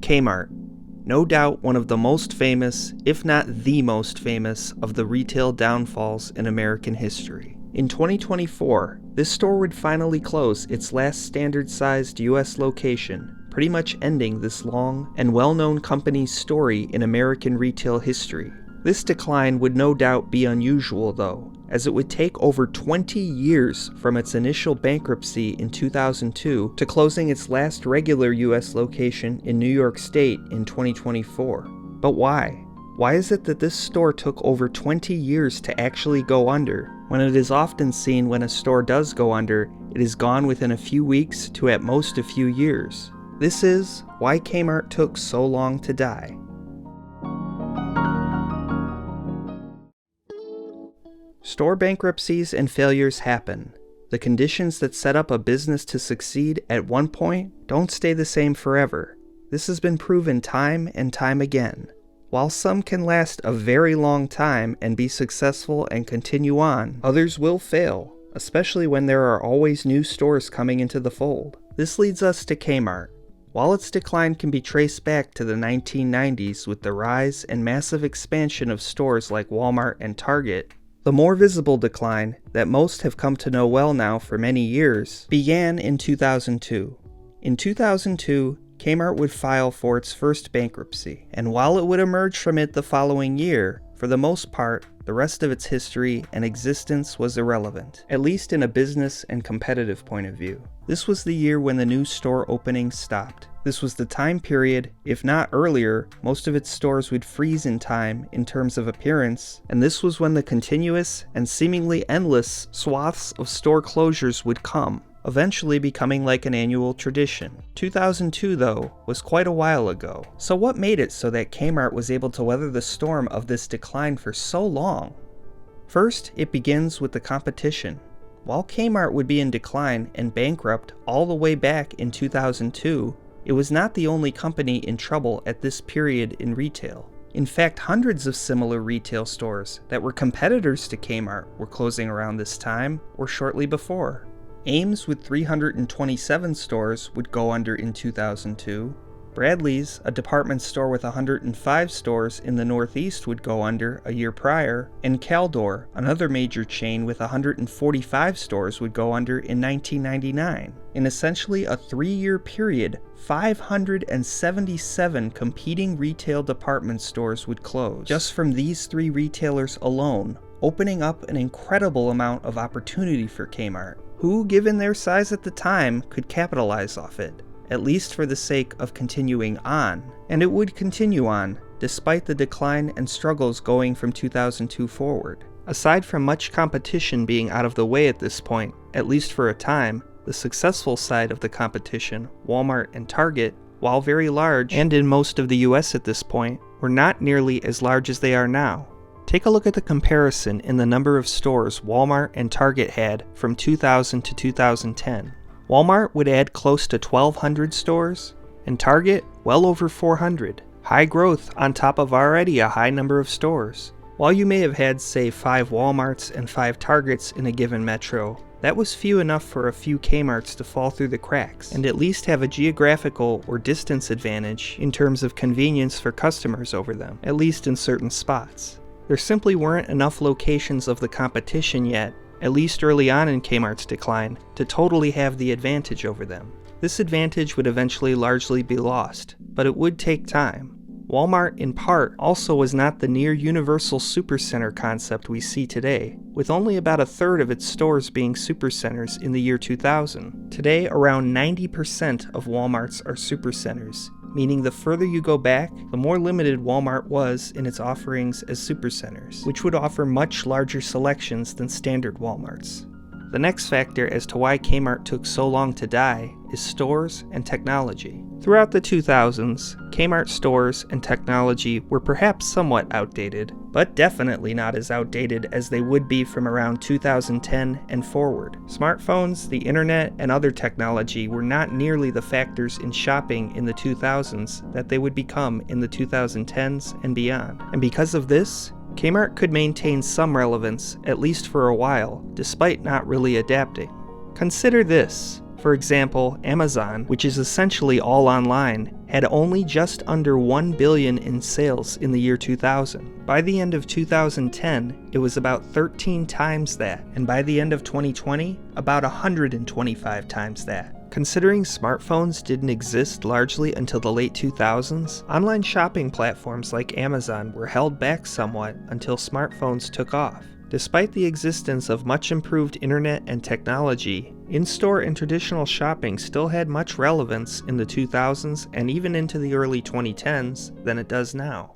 Kmart. No doubt one of the most famous, if not the most famous, of the retail downfalls in American history. In 2024, this store would finally close its last standard-sized US location, pretty much ending this long and well-known company's story in American retail history. This decline would no doubt be unusual though, as it would take over 20 years from its initial bankruptcy in 2002 to closing its last regular US location in New York State in 2024. But why? Why is it that this store took over 20 years to actually go under, when it is often seen when a store does go under, it is gone within a few weeks to at most a few years? This is why Kmart took so long to die. Store bankruptcies and failures happen. The conditions that set up a business to succeed at one point don't stay the same forever. This has been proven time and time again. While some can last a very long time and be successful and continue on, others will fail, especially when there are always new stores coming into the fold. This leads us to Kmart. While its decline can be traced back to the 1990s with the rise and massive expansion of stores like Walmart and Target, the more visible decline, that most have come to know well now for many years, began in 2002. In 2002, Kmart would file for its first bankruptcy, and while it would emerge from it the following year, for the most part, the rest of its history and existence was irrelevant, at least in a business and competitive point of view. This was the year when the new store openings stopped. This was the time period, if not earlier, most of its stores would freeze in time in terms of appearance, and this was when the continuous and seemingly endless swaths of store closures would come, eventually becoming like an annual tradition. 2002, though, was quite a while ago. So what made it so that Kmart was able to weather the storm of this decline for so long? First, it begins with the competition. While Kmart would be in decline and bankrupt all the way back in 2002, it was not the only company in trouble at this period in retail. In fact, hundreds of similar retail stores that were competitors to Kmart were closing around this time or shortly before. Ames, with 327 stores, would go under in 2002. Bradley's, a department store with 105 stores in the Northeast, would go under a year prior, and Caldor, another major chain with 145 stores, would go under in 1999. In essentially a 3-year period, 577 competing retail department stores would close, just from these 3 retailers alone, opening up an incredible amount of opportunity for Kmart, who, given their size at the time, could capitalize off it, at least for the sake of continuing on. And it would continue on, despite the decline and struggles going from 2002 forward. Aside from much competition being out of the way at this point, at least for a time, the successful side of the competition, Walmart and Target, while very large, and in most of the US at this point, were not nearly as large as they are now. Take a look at the comparison in the number of stores Walmart and Target had from 2000 to 2010. Walmart would add close to 1,200 stores, and Target well over 400. High growth on top of already a high number of stores. While you may have had, say, 5 Walmarts and 5 Targets in a given metro, that was few enough for a few Kmarts to fall through the cracks, and at least have a geographical or distance advantage in terms of convenience for customers over them, at least in certain spots. There simply weren't enough locations of the competition yet, at least early on in Kmart's decline, to totally have the advantage over them. This advantage would eventually largely be lost, but it would take time. Walmart, in part, also was not the near-universal supercenter concept we see today, with only about 1/3 of its stores being supercenters in the year 2000. Today, around 90% of Walmarts are supercenters, meaning the further you go back, the more limited Walmart was in its offerings as supercenters, which would offer much larger selections than standard Walmarts. The next factor as to why Kmart took so long to die is stores and technology. Throughout the 2000s, Kmart stores and technology were perhaps somewhat outdated, but definitely not as outdated as they would be from around 2010 and forward. Smartphones, the internet, and other technology were not nearly the factors in shopping in the 2000s that they would become in the 2010s and beyond. And because of this, Kmart could maintain some relevance, at least for a while, despite not really adapting. Consider this. For example, Amazon, which is essentially all online, had only just under $1 billion in sales in the year 2000. By the end of 2010, it was about 13 times that, and by the end of 2020, about 125 times that. Considering smartphones didn't exist largely until the late 2000s, online shopping platforms like Amazon were held back somewhat until smartphones took off. Despite the existence of much improved internet and technology, in-store and traditional shopping still had much relevance in the 2000s and even into the early 2010s than it does now.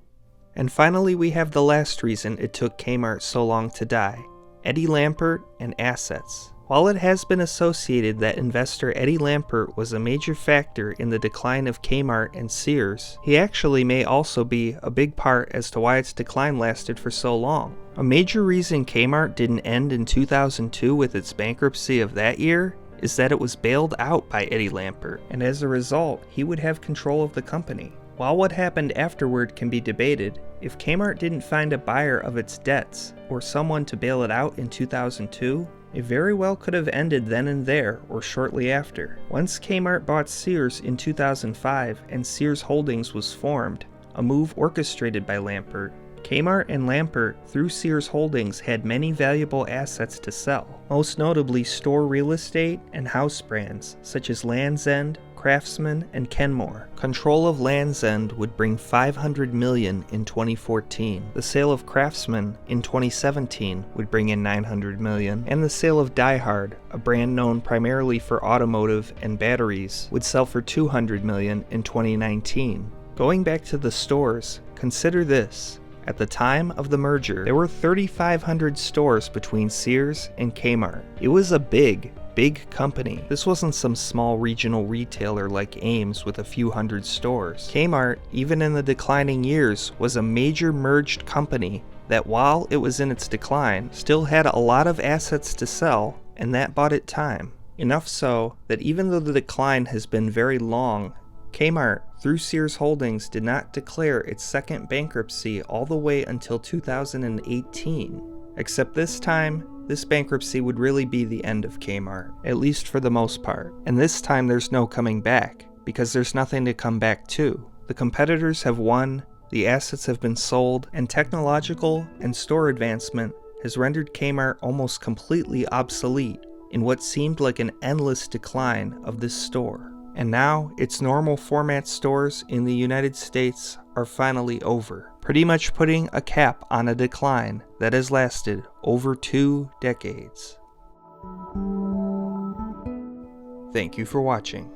And finally, we have the last reason it took Kmart so long to die: Eddie Lampert and assets. While it has been associated that investor Eddie Lampert was a major factor in the decline of Kmart and Sears, he actually may also be a big part as to why its decline lasted for so long. A major reason Kmart didn't end in 2002 with its bankruptcy of that year is that it was bailed out by Eddie Lampert, and as a result, he would have control of the company. While what happened afterward can be debated, if Kmart didn't find a buyer of its debts or someone to bail it out in 2002, it very well could have ended then and there or shortly after. Once Kmart bought Sears in 2005 and Sears Holdings was formed, a move orchestrated by Lampert, Kmart and Lampert, through Sears Holdings, had many valuable assets to sell, most notably store real estate and house brands such as Land's End, Craftsman, and Kenmore. Control of Land's End would bring $500 million in 2014. The sale of Craftsman in 2017 would bring in $900 million, and the sale of Die Hard, a brand known primarily for automotive and batteries, would sell for $200 million in 2019. Going back to the stores, consider this. At the time of the merger, there were 3,500 stores between Sears and Kmart. It was a big company. This wasn't some small regional retailer like Ames with a few hundred stores. Kmart, even in the declining years, was a major merged company that, while it was in its decline, still had a lot of assets to sell, and that bought it time. Enough so that even though the decline has been very long, Kmart, through Sears Holdings, did not declare its second bankruptcy all the way until 2018. Except this time, this bankruptcy would really be the end of Kmart, at least for the most part. And this time there's no coming back, because there's nothing to come back to. The competitors have won, the assets have been sold, and technological and store advancement has rendered Kmart almost completely obsolete in what seemed like an endless decline of this store. And now, its normal format stores in the United States are finally over, pretty much putting a cap on a decline that has lasted over 2 decades. Thank you for watching.